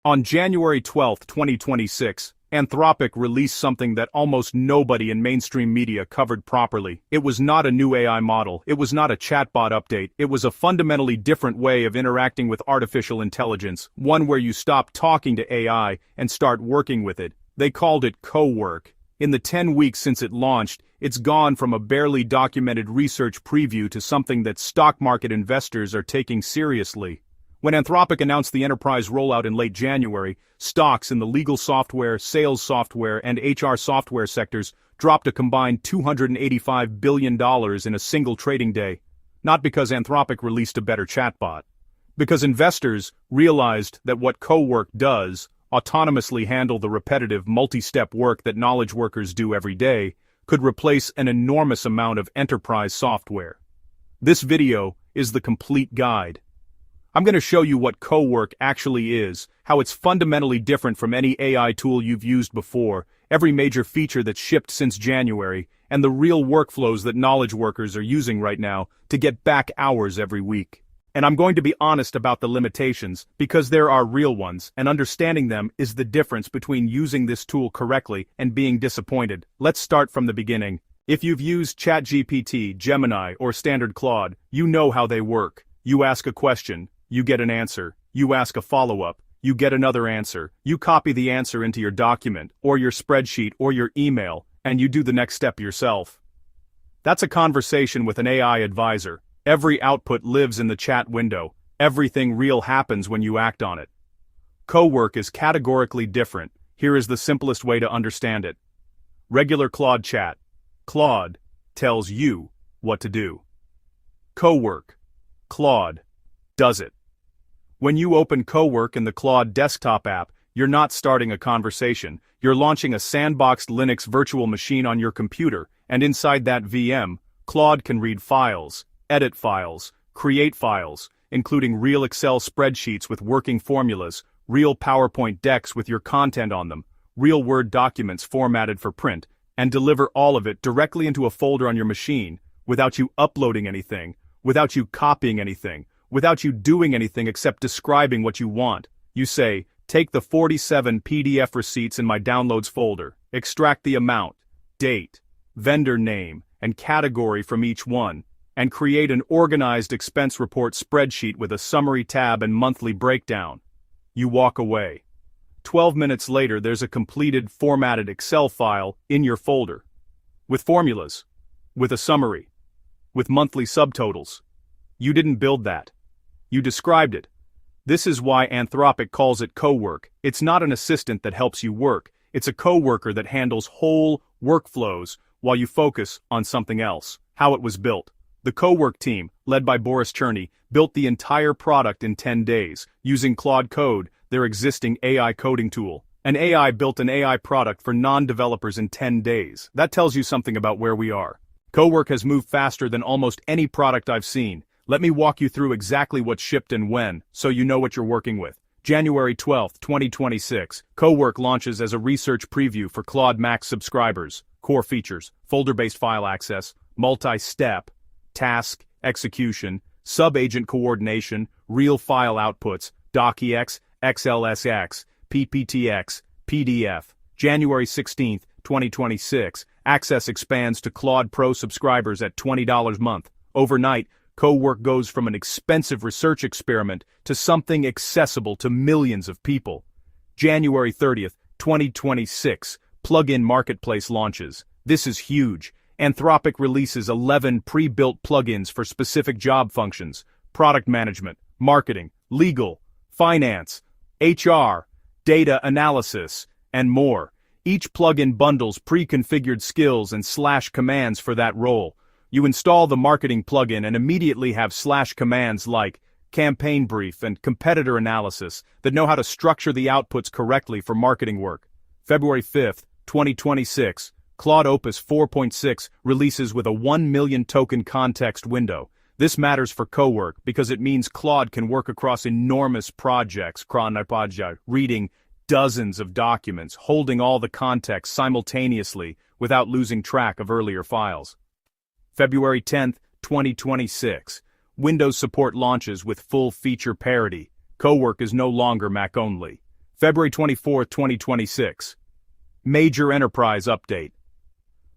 On January 12, 2026, Anthropic released something that almost nobody in mainstream media covered properly. It was not a new AI model, it was not a chatbot update, it was a fundamentally different way of interacting with artificial intelligence, one where you stop talking to AI and start working with it. They called it CoWork. In the 10 weeks since it launched, it's gone from a barely documented research preview to something that stock market investors are taking seriously. When Anthropic announced the enterprise rollout in late January, stocks in the legal software, sales software, and HR software sectors dropped a combined $285 billion in a single trading day. Not because Anthropic released a better chatbot. Because investors realized that what CoWork does, autonomously handle the repetitive multi-step work that knowledge workers do every day, could replace an enormous amount of enterprise software. This video is the complete guide. I'm going to show you what CoWork actually is, how it's fundamentally different from any AI tool you've used before, every major feature that's shipped since January, and the real workflows that knowledge workers are using right now to get back hours every week. And I'm going to be honest about the limitations, because there are real ones, and understanding them is the difference between using this tool correctly and being disappointed. Let's start from the beginning. If you've used ChatGPT, Gemini, or standard Claude, you know how they work. You ask a question, you get an answer. You ask a follow-up, you get another answer. You copy the answer into your document, or your spreadsheet, or your email, and you do the next step yourself. That's a conversation with an AI advisor. Every output lives in the chat window. Everything real happens when you act on it. CoWork is categorically different. Here is the simplest way to understand it. Regular Claude chat. Claude tells you what to do. CoWork. Claude does it. When you open CoWork in the Claude desktop app, you're not starting a conversation. You're launching a sandboxed Linux virtual machine on your computer, and inside that VM, Claude can read files, edit files, create files, including real Excel spreadsheets with working formulas, real PowerPoint decks with your content on them, real Word documents formatted for print, and deliver all of it directly into a folder on your machine, without you uploading anything, without you copying anything, without you doing anything except describing what you want. You say, take the 47 PDF receipts in my downloads folder, extract the amount, date, vendor name, and category from each one, and create an organized expense report spreadsheet with a summary tab and monthly breakdown. You walk away. 12 minutes later, there's a completed, formatted Excel file in your folder. With formulas. With a summary. With monthly subtotals. You didn't build that. You described it. This is why Anthropic calls it CoWork. It's not an assistant that helps you work. It's a coworker that handles whole workflows while you focus on something else. How it was built. The CoWork team, led by Boris Cherny, built the entire product in 10 days, using Claude Code, their existing AI coding tool. An AI built an AI product for non-developers in 10 days. That tells you something about where we are. CoWork has moved faster than almost any product I've seen. Let me walk you through exactly what shipped and when, so you know what you're working with. January 12, 2026, CoWork launches as a research preview for Claude Max subscribers. Core features, folder-based file access, multi-step, task, execution, sub-agent coordination, real file outputs, DocX, XLSX, PPTX, PDF. January 16, 2026, access expands to Claude Pro subscribers at $20 a month. Overnight, CoWork goes from an expensive research experiment to something accessible to millions of people. January 30th, 2026, plugin marketplace launches. This is huge. Anthropic releases 11 pre-built plugins for specific job functions, product management, marketing, legal, finance, HR, data analysis, and more. Each plugin bundles pre-configured skills and /commands for that role. You install the marketing plugin and immediately have /commands like campaign brief and competitor analysis that know how to structure the outputs correctly for marketing work. February 5th, 2026, Claude Opus 4.6 releases with a 1 million token context window. This matters for CoWork because it means Claude can work across enormous projects, reading dozens of documents, holding all the context simultaneously without losing track of earlier files. February 10th, 2026. Windows support launches with full feature parity. CoWork is no longer Mac only. February 24, 2026. Major Enterprise Update.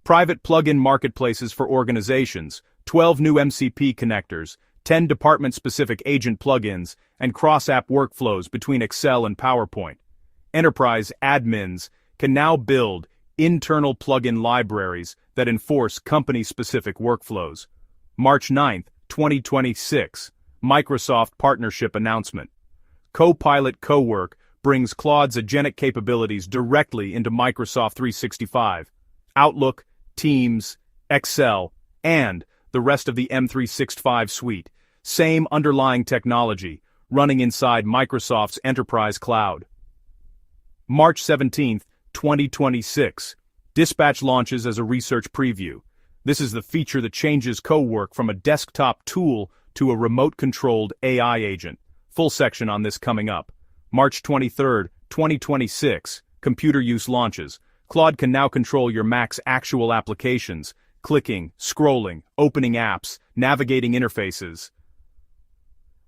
Private plugin marketplaces for organizations, 12 new MCP connectors, 10 department-specific agent plugins, and cross-app workflows between Excel and PowerPoint. Enterprise admins can now build internal plugin libraries that enforce company-specific workflows. March 9, 2026. Microsoft Partnership Announcement. Copilot CoWork brings Claude's agentic capabilities directly into Microsoft 365, Outlook, Teams, Excel, and the rest of the M365 suite. Same underlying technology, running inside Microsoft's enterprise cloud. March 17, 2026. Dispatch launches as a research preview. This is the feature that changes CoWork from a desktop tool to a remote-controlled AI agent. Full section on this coming up. March 23, 2026. Computer use launches. Claude can now control your Mac's actual applications, clicking, scrolling, opening apps, navigating interfaces.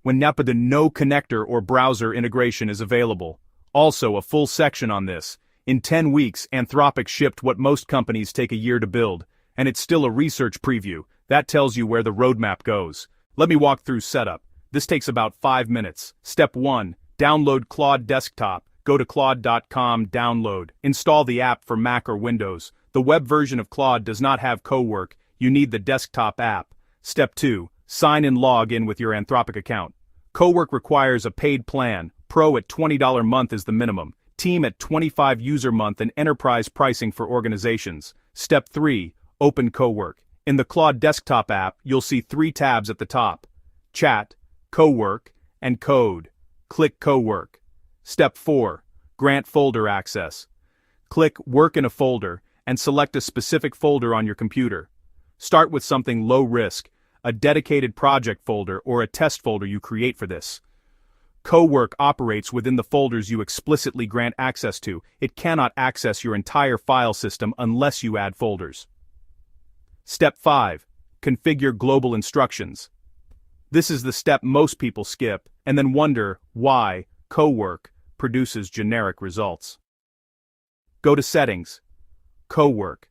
When the no connector or browser integration is available. Also a full section on this. In 10 weeks, Anthropic shipped what most companies take a year to build, and it's still a research preview. That tells you where the roadmap goes. Let me walk through setup. This takes about 5 minutes. Step 1. Download Claude Desktop. Go to claude.com, download. Install the app for Mac or Windows. The web version of Claude does not have CoWork. You need the desktop app. Step 2. Sign and log in with your Anthropic account. CoWork requires a paid plan. Pro at $20 month is the minimum. Team at $25 user month and enterprise pricing for organizations. Step 3. Open CoWork. In the Claude Desktop app, you'll see 3 tabs at the top. Chat, CoWork, and Code. Click CoWork. Step 4. Grant folder access. Click Work in a folder and select a specific folder on your computer. Start with something low risk, a dedicated project folder or a test folder you create for this. CoWork operates within the folders you explicitly grant access to. It cannot access your entire file system unless you add folders. Step 5. Configure global instructions. This is the step most people skip and then wonder why CoWork produces generic results. Go to Settings. CoWork.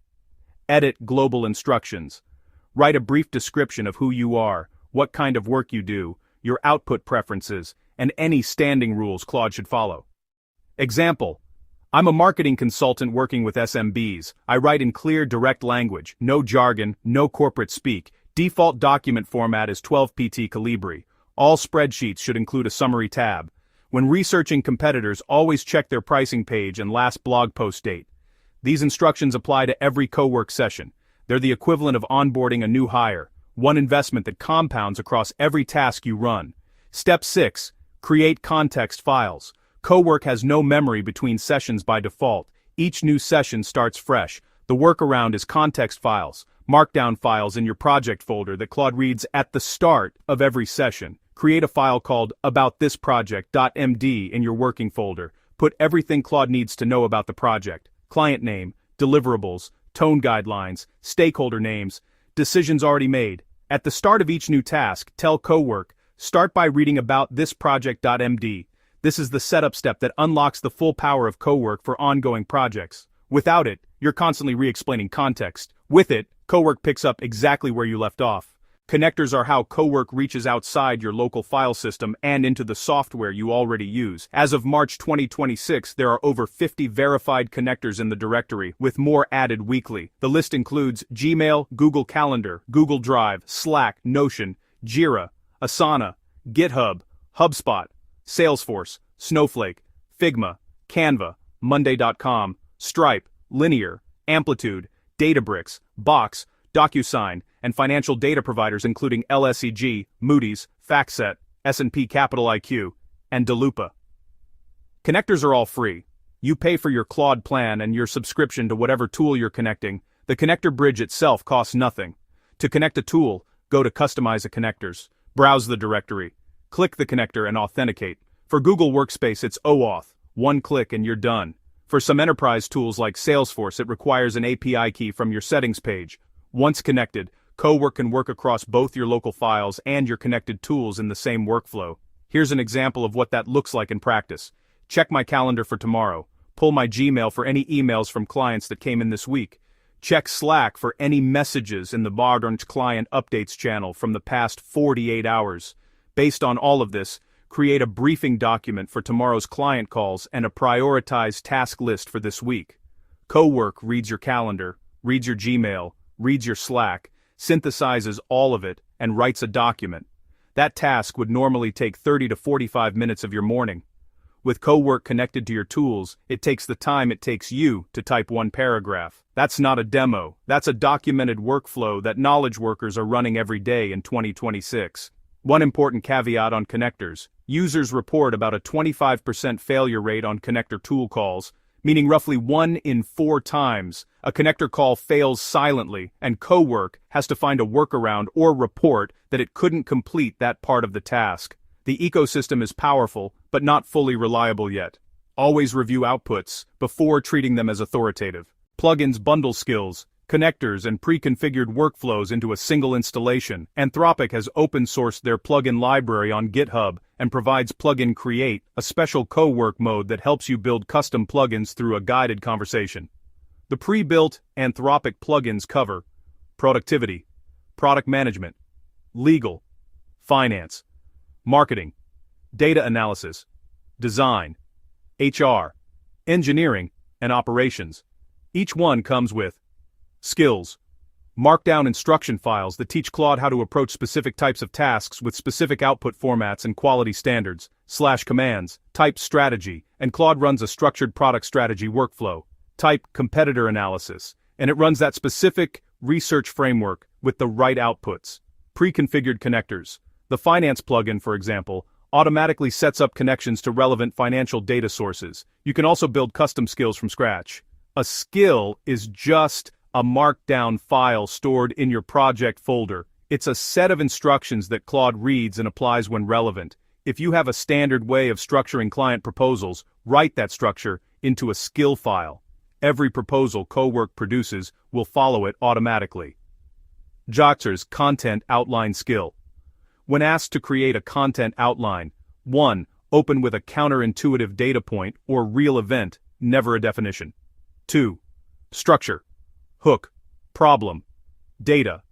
Edit global instructions. Write a brief description of who you are, what kind of work you do, your output preferences, and any standing rules Claude should follow. Example: I'm a marketing consultant working with SMBs. I write in clear, direct language, no jargon, no corporate speak. Default document format is 12 PT Calibri. All spreadsheets should include a summary tab. When researching competitors, always check their pricing page and last blog post date. These instructions apply to every CoWork session. They're the equivalent of onboarding a new hire, one investment that compounds across every task you run. Step 6. Create context files. CoWork has no memory between sessions by default. Each new session starts fresh. The workaround is context files, markdown files in your project folder that Claude reads at the start of every session. Create a file called aboutthisproject.md in your working folder. Put everything Claude needs to know about the project: client name, deliverables, tone guidelines, stakeholder names, decisions already made. At the start of each new task, tell CoWork, start by reading about this project.md. This is the setup step that unlocks the full power of CoWork for ongoing projects. Without it, you're constantly re-explaining context. With it, CoWork picks up exactly where you left off. Connectors are how CoWork reaches outside your local file system and into the software you already use. As of March 2026, there are over 50 verified connectors in the directory, with more added weekly. The list includes Gmail, Google Calendar, Google Drive, Slack, Notion, Jira, Asana, GitHub, HubSpot, Salesforce, Snowflake, Figma, Canva, Monday.com, Stripe, Linear, Amplitude, Databricks, Box, DocuSign, and financial data providers including LSEG, Moody's, FactSet, S&P Capital IQ, and Delupa. Connectors are all free. You pay for your Claude plan and your subscription to whatever tool you're connecting. The connector bridge itself costs nothing. To connect a tool, go to Customize a Connectors, browse the directory, click the connector and authenticate. For Google Workspace, it's OAuth. One click and you're done. For some enterprise tools like Salesforce, it requires an API key from your settings page. Once connected, CoWork can work across both your local files and your connected tools in the same workflow. Here's an example of what that looks like in practice. Check my calendar for tomorrow. Pull my Gmail for any emails from clients that came in this week. Check Slack for any messages in the modern client updates channel from the past 48 hours. Based on all of this, create a briefing document for tomorrow's client calls and a prioritized task list for this week. CoWork reads your calendar, reads your Gmail, reads your Slack, synthesizes all of it, and writes a document. That task would normally take 30 to 45 minutes of your morning. With CoWork connected to your tools, it takes the time it takes you to type one paragraph. That's not a demo, that's a documented workflow that knowledge workers are running every day in 2026. One important caveat on connectors: users report about a 25% failure rate on connector tool calls, meaning roughly 1 in 4 times a connector call fails silently, and CoWork has to find a workaround or report that it couldn't complete that part of the task. The ecosystem is powerful, but not fully reliable yet. Always review outputs before treating them as authoritative. Plugins bundle skills, connectors, and pre-configured workflows into a single installation. Anthropic has open-sourced their plugin library on GitHub and provides Plugin Create, a special CoWork mode that helps you build custom plugins through a guided conversation. The pre-built Anthropic plugins cover productivity, product management, legal, finance, marketing, data analysis, design, HR, engineering, and operations. Each one comes with skills, markdown instruction files that teach Claude how to approach specific types of tasks with specific output formats and quality standards, /commands, type strategy, and Claude runs a structured product strategy workflow, type competitor analysis, and it runs that specific research framework with the right outputs. Pre-configured connectors. The finance plugin, for example, automatically sets up connections to relevant financial data sources. You can also build custom skills from scratch. A skill is just a markdown file stored in your project folder. It's a set of instructions that Claude reads and applies when relevant. If you have a standard way of structuring client proposals, write that structure into a skill file. Every proposal CoWork produces will follow it automatically. Joxer's content outline skill. When asked to create a content outline, 1. Open with a counterintuitive data point or real event, never a definition. 2. Structure. Hook. Problem. Data.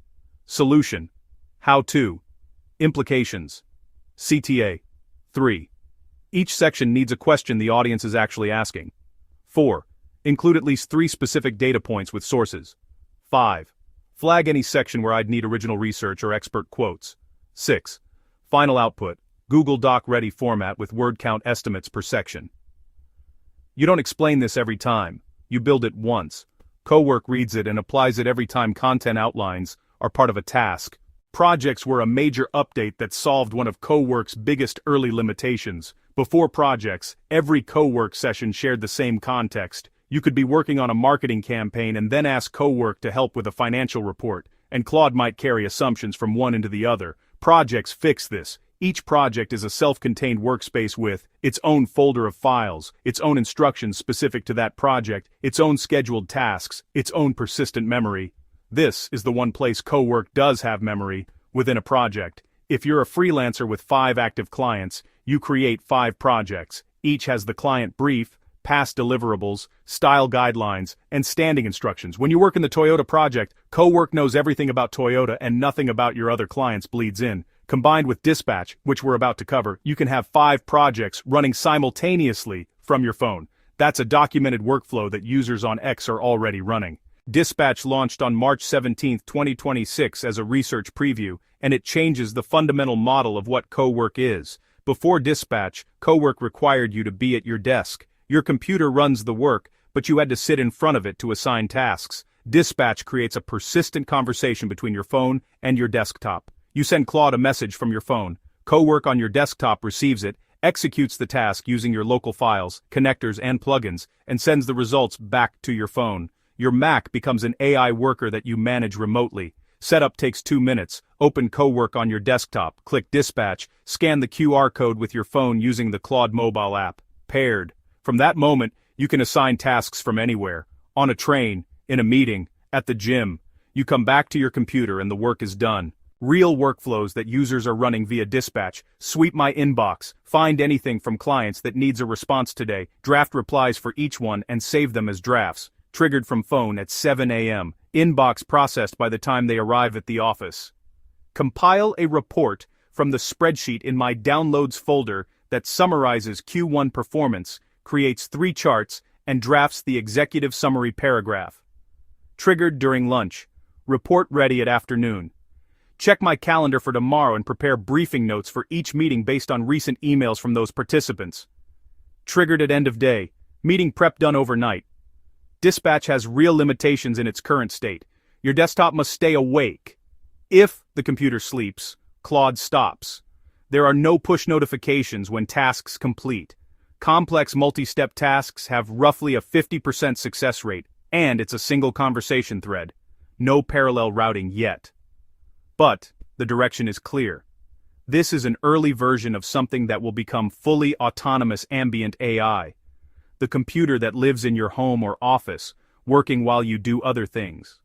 Solution. How-to. Implications. CTA. 3. Each section needs a question the audience is actually asking. 4. Include at least 3 specific data points with sources. 5. Flag any section where I'd need original research or expert quotes. 6. Final output, Google Doc-ready format with word count estimates per section. You don't explain this every time, you build it once. CoWork reads it and applies it every time content outlines are part of a task. Projects were a major update that solved one of CoWork's biggest early limitations. Before projects, every CoWork session shared the same context. You could be working on a marketing campaign and then ask CoWork to help with a financial report, and Claude might carry assumptions from one into the other. Projects fix this. Each project is a self-contained workspace with its own folder of files, its own instructions specific to that project, its own scheduled tasks, its own persistent memory. This is the one place CoWork does have memory, within a project. If you're a freelancer with 5 active clients, you create 5 projects. Each has the client brief, past deliverables, style guidelines, and standing instructions. When you work in the Toyota project, CoWork knows everything about Toyota and nothing about your other clients bleeds in. Combined with Dispatch, which we're about to cover, you can have 5 projects running simultaneously from your phone. That's a documented workflow that users on X are already running. Dispatch launched on March 17, 2026 as a research preview, and it changes the fundamental model of what CoWork is. Before Dispatch, CoWork required you to be at your desk. Your computer runs the work, but you had to sit in front of it to assign tasks. Dispatch creates a persistent conversation between your phone and your desktop. You send Claude a message from your phone. CoWork on your desktop receives it, executes the task using your local files, connectors, and plugins, and sends the results back to your phone. Your Mac becomes an AI worker that you manage remotely. Setup takes 2 minutes. Open CoWork on your desktop, click Dispatch, scan the QR code with your phone using the Claude mobile app. Paired. From that moment, you can assign tasks from anywhere. On a train, in a meeting, at the gym. You come back to your computer and the work is done. Real workflows that users are running via dispatch. Sweep my inbox, find anything from clients that needs a response today, draft replies for each one and save them as drafts. Triggered from phone at 7 a.m. Inbox processed by the time they arrive at the office. Compile a report from the spreadsheet in my Downloads folder that summarizes Q1 performance, creates 3 charts, and drafts the executive summary paragraph. Triggered during lunch. Report ready at afternoon. Check my calendar for tomorrow and prepare briefing notes for each meeting based on recent emails from those participants. Triggered at end of day. Meeting prep done overnight. Dispatch has real limitations in its current state. Your desktop must stay awake. If the computer sleeps, Claude stops. There are no push notifications when tasks complete. Complex multi-step tasks have roughly a 50% success rate, and it's a single conversation thread. No parallel routing yet. But the direction is clear. This is an early version of something that will become fully autonomous ambient AI. The computer that lives in your home or office, working while you do other things.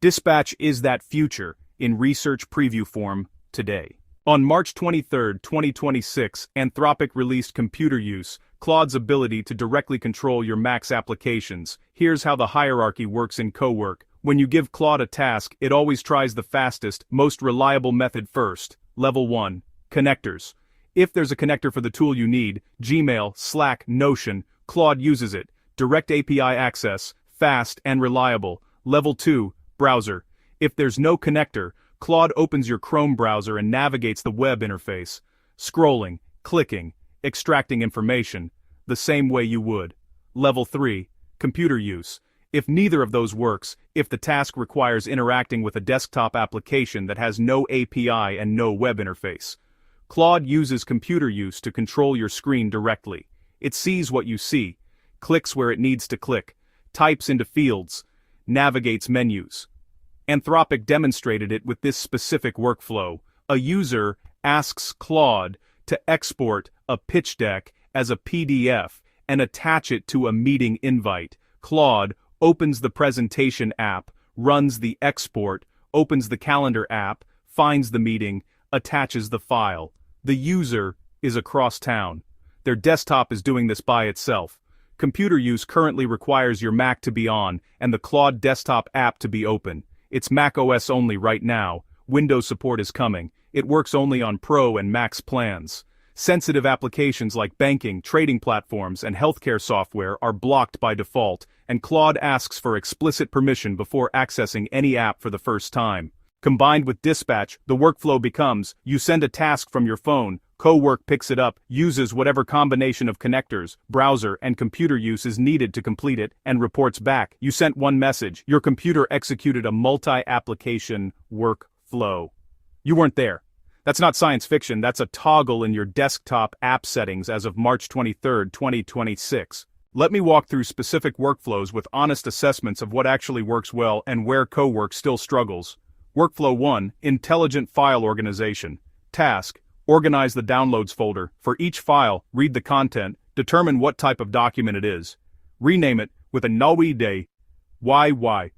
Dispatch is that future, in research preview form, today. On March 23, 2026, Anthropic released Computer Use, Claude's ability to directly control your Mac's applications. Here's how the hierarchy works in CoWork. When you give Claude a task, it always tries the fastest, most reliable method first. Level 1. Connectors. If there's a connector for the tool you need, Gmail, Slack, Notion, Claude uses it. Direct API access, fast and reliable. Level 2. Browser. If there's no connector, Claude opens your Chrome browser and navigates the web interface. Scrolling, clicking, extracting information, the same way you would. Level 3. Computer use. If neither of those works, if the task requires interacting with a desktop application that has no API and no web interface, Claude uses computer use to control your screen directly. It sees what you see, clicks where it needs to click, types into fields, navigates menus. Anthropic demonstrated it with this specific workflow. A user asks Claude to export a pitch deck as a PDF and attach it to a meeting invite. Claude opens the presentation app, runs the export, opens the calendar app, finds the meeting, attaches the file. The user is across town. Their desktop is doing this by itself. Computer use currently requires your Mac to be on and the Claude desktop app to be open. It's Mac OS only right now. Windows support is coming. It works only on Pro and Max plans. Sensitive applications like banking, trading platforms, and healthcare software are blocked by default, and Claude asks for explicit permission before accessing any app for the first time. Combined with Dispatch, the workflow becomes, you send a task from your phone, CoWork picks it up, uses whatever combination of connectors, browser, and computer use is needed to complete it, and reports back. You sent one message, your computer executed a multi-application workflow. You weren't there. That's not science fiction, that's a toggle in your desktop app settings as of March 23, 2026. Let me walk through specific workflows with honest assessments of what actually works well and where CoWork still struggles. Workflow 1. Intelligent File Organization. Task. Organize the Downloads folder. For each file, read the content, determine what type of document it is. Rename it with a NAWI day, YY.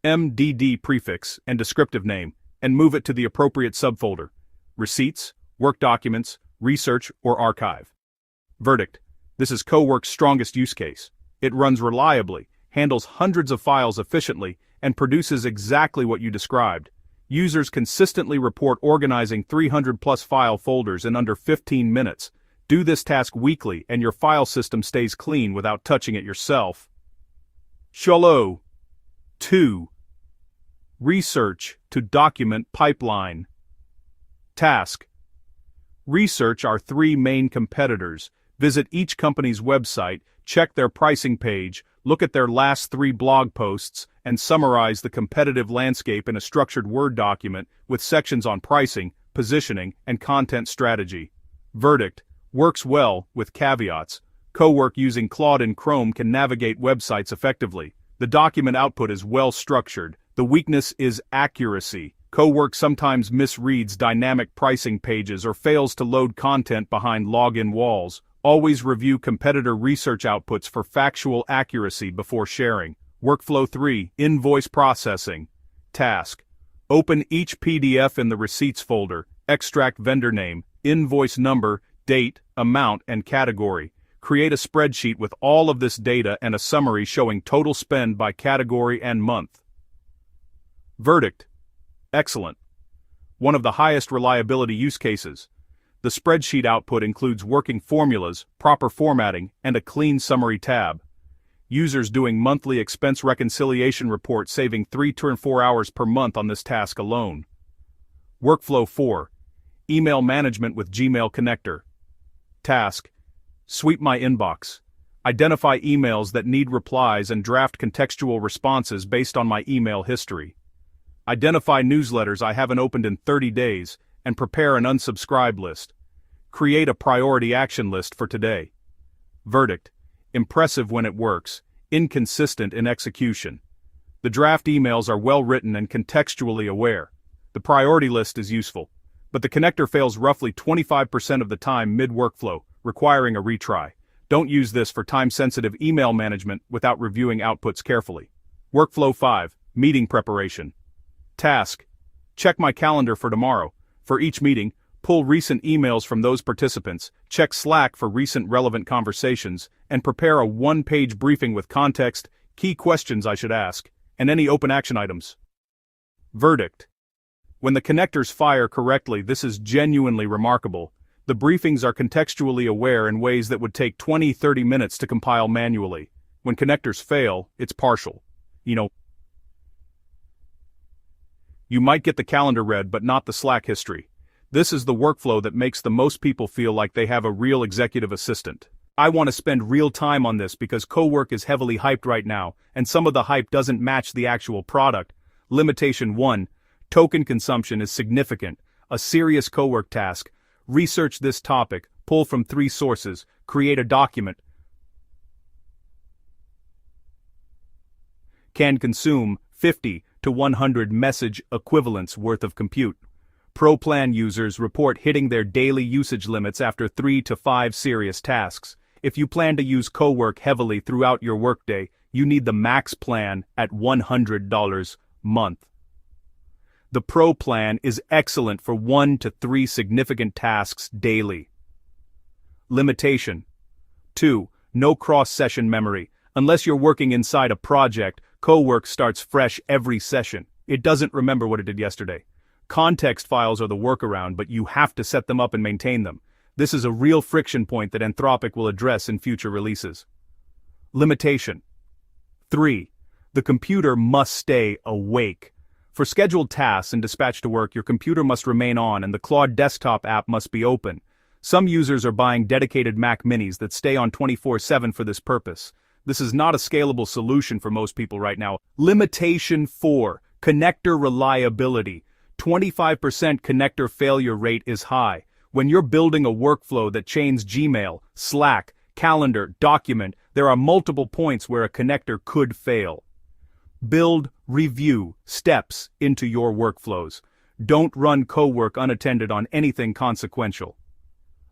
MDD prefix and descriptive name, and move it to the appropriate subfolder. Receipts, work documents, research, or archive. Verdict. This is CoWork's strongest use case. It runs reliably, handles hundreds of files efficiently, and produces exactly what you described. Users consistently report organizing 300+ file folders in under 15 minutes. Do this task weekly and your file system stays clean without touching it yourself. Shallow. 2. Research to document pipeline. Task. Research our 3 main competitors. Visit each company's website, check their pricing page, look at their last 3 blog posts, and summarize the competitive landscape in a structured Word document with sections on pricing, positioning, and content strategy. Verdict. Works well, with caveats. CoWork using Claude and Chrome can navigate websites effectively. The document output is well structured. The weakness is accuracy. CoWork sometimes misreads dynamic pricing pages or fails to load content behind login walls. Always review competitor research outputs for factual accuracy before sharing. Workflow 3, Invoice Processing. Task: open each PDF in the Receipts folder, extract vendor name, invoice number, date, amount, and category. Create a spreadsheet with all of this data and a summary showing total spend by category and month. Verdict: excellent. One of the highest reliability use cases. The spreadsheet output includes working formulas, proper formatting, and a clean summary tab. Users doing monthly expense reconciliation report saving 3 to 4 hours per month on this task alone. Workflow 4, Email Management with Gmail Connector. Task: sweep my inbox. Identify emails that need replies and draft contextual responses based on my email history. Identify newsletters I haven't opened in 30 days and prepare an unsubscribe list. Create a priority action list for today. Verdict: impressive when it works, inconsistent in execution. The draft emails are well written and contextually aware. The priority list is useful, but the connector fails roughly 25% of the time mid-workflow, requiring a retry. Don't use this for time-sensitive email management without reviewing outputs carefully. Workflow 5, Meeting Preparation. Task: check my calendar for tomorrow. For each meeting, pull recent emails from those participants, check Slack for recent relevant conversations, and prepare a one-page briefing with context, key questions I should ask, and any open action items. Verdict: when the connectors fire correctly, this is genuinely remarkable. The briefings are contextually aware in ways that would take 20-30 minutes to compile manually. When connectors fail, it's partial. You might get the calendar read but not the Slack history. This is the workflow that makes the most people feel like they have a real executive assistant. I want to spend real time on this because CoWork is heavily hyped right now, and some of the hype doesn't match the actual product. Limitation 1. Token consumption is significant. A serious CoWork task. Research this topic, pull from 3 sources, create a document. Can consume 50 to 100 message equivalents worth of compute. Pro plan users report hitting their daily usage limits after 3 to 5 serious tasks. If you plan to use CoWork heavily throughout your workday, you need the max plan at $100 a month. The Pro plan is excellent for 1 to 3 significant tasks daily. Limitation 2. No cross-session memory. Unless you're working inside a project, CoWork starts fresh every session. It doesn't remember what it did yesterday. Context files are the workaround, but you have to set them up and maintain them. This is a real friction point that Anthropic will address in future releases. Limitation 3. The computer must stay awake. For scheduled tasks and dispatch to work, your computer must remain on and the Claude desktop app must be open. Some users are buying dedicated Mac minis that stay on 24/7 for this purpose. This is not a scalable solution for most people right now. Limitation 4. Connector reliability. 25% connector failure rate is high. When you're building a workflow that chains Gmail, Slack, Calendar, Document, there are multiple points where a connector could fail. Build, review, steps into your workflows. Don't run CoWork unattended on anything consequential.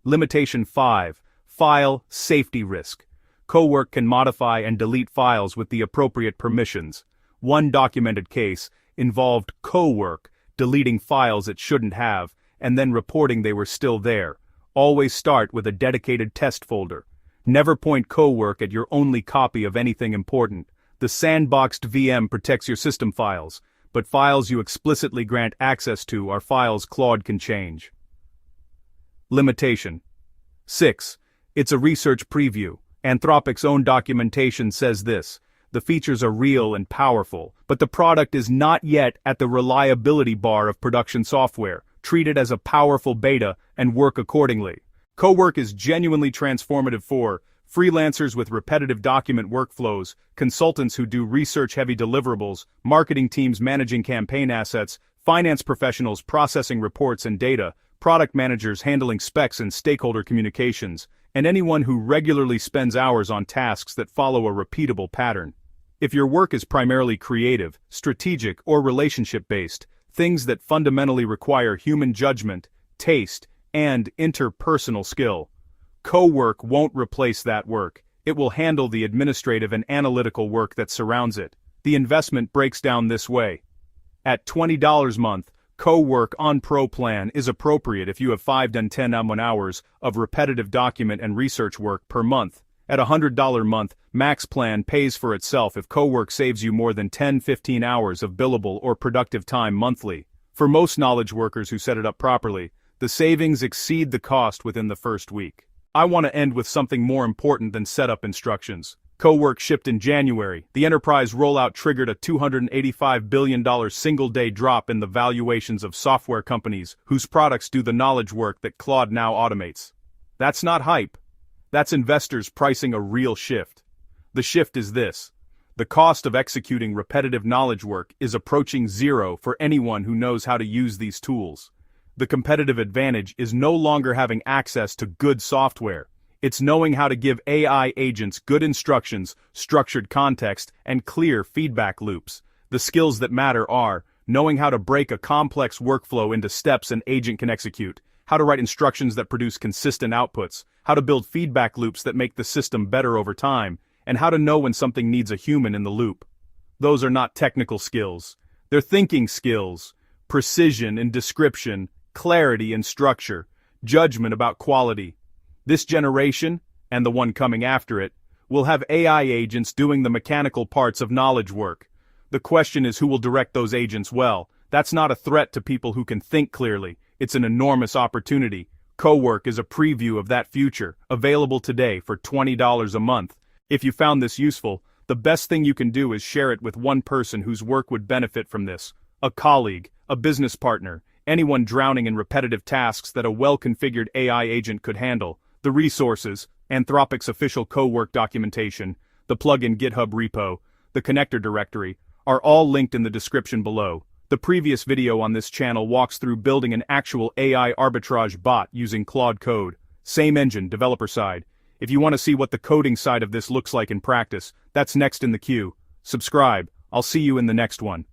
Limitation 5. File safety risk. CoWork can modify and delete files with the appropriate permissions. One documented case involved CoWork deleting files it shouldn't have, and then reporting they were still there. Always start with a dedicated test folder. Never point CoWork at your only copy of anything important. The sandboxed VM protects your system files, but files you explicitly grant access to are files Claude can change. Limitation 6. It's a research preview. Anthropic's own documentation says this. The features are real and powerful, but the product is not yet at the reliability bar of production software. Treat it as a powerful beta and work accordingly. CoWork is genuinely transformative for freelancers with repetitive document workflows, consultants who do research-heavy deliverables, marketing teams managing campaign assets, finance professionals processing reports and data, product managers handling specs and stakeholder communications, and anyone who regularly spends hours on tasks that follow a repeatable pattern. If your work is primarily creative, strategic, or relationship-based, things that fundamentally require human judgment, taste, and interpersonal skill, CoWork won't replace that work. It will handle the administrative and analytical work that surrounds it. The investment breaks down this way. At $20 a month, CoWork on Pro plan is appropriate if you have 5 to 10 hours of repetitive document and research work per month. At $100 a month, Max plan pays for itself if CoWork saves you more than 10-15 hours of billable or productive time monthly. For most knowledge workers who set it up properly, the savings exceed the cost within the first week. I want to end with something more important than setup instructions. CoWork shipped in January. The enterprise rollout triggered a $285 billion single-day drop in the valuations of software companies whose products do the knowledge work that Claude now automates. That's not hype. That's investors pricing a real shift. The shift is this. The cost of executing repetitive knowledge work is approaching zero for anyone who knows how to use these tools. The competitive advantage is no longer having access to good software. It's knowing how to give AI agents good instructions, structured context, and clear feedback loops. The skills that matter are knowing how to break a complex workflow into steps an agent can execute, how to write instructions that produce consistent outputs, how to build feedback loops that make the system better over time, and how to know when something needs a human in the loop. Those are not technical skills. They're thinking skills, precision in description, clarity in structure, judgment about quality. This generation, and the one coming after it, will have AI agents doing the mechanical parts of knowledge work. The question is who will direct those agents well. That's not a threat to people who can think clearly. It's an enormous opportunity. CoWork is a preview of that future, available today for $20 a month. If you found this useful, the best thing you can do is share it with one person whose work would benefit from this. A colleague, a business partner, anyone drowning in repetitive tasks that a well-configured AI agent could handle. The resources, Anthropic's official CoWork documentation, the plugin GitHub repo, the connector directory, are all linked in the description below. The previous video on this channel walks through building an actual AI arbitrage bot using Claude Code. Same engine, developer side. If you want to see what the coding side of this looks like in practice, that's next in the queue. Subscribe. I'll see you in the next one.